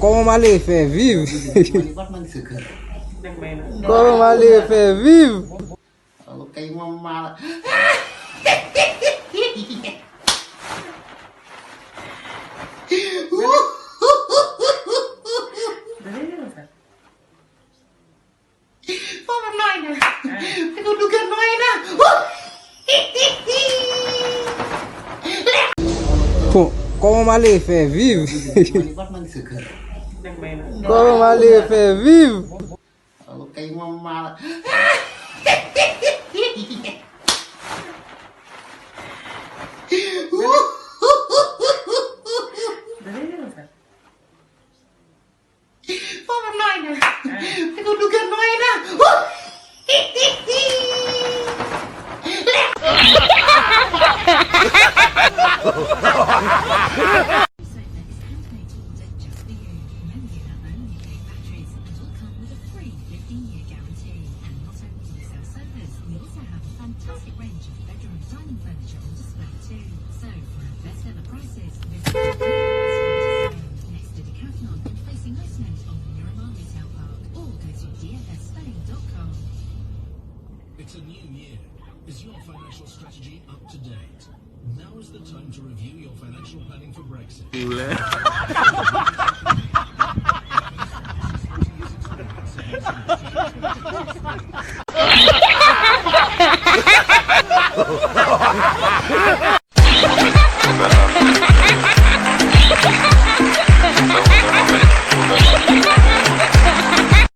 Comment m'aller faire vivre? Comment m'aller faire vivre? Kalau kayak mau malah. Phong nói nè, cái tôi được nói nè. Comment m'aller faire vivre? Comment m'aller faire vivre? Kalau kayak mau malah. Phong nói nè, cái tôi được nói nè. Fantastic range of bedroom and dining furniture on display too. So for our best ever prices, visit next to Decathlon and facing Westmead on the Miramar Retail Park, or go to dfspain.com. It's a new year. Is your financial strategy up to date? Now is the time to review your financial planning for Brexit.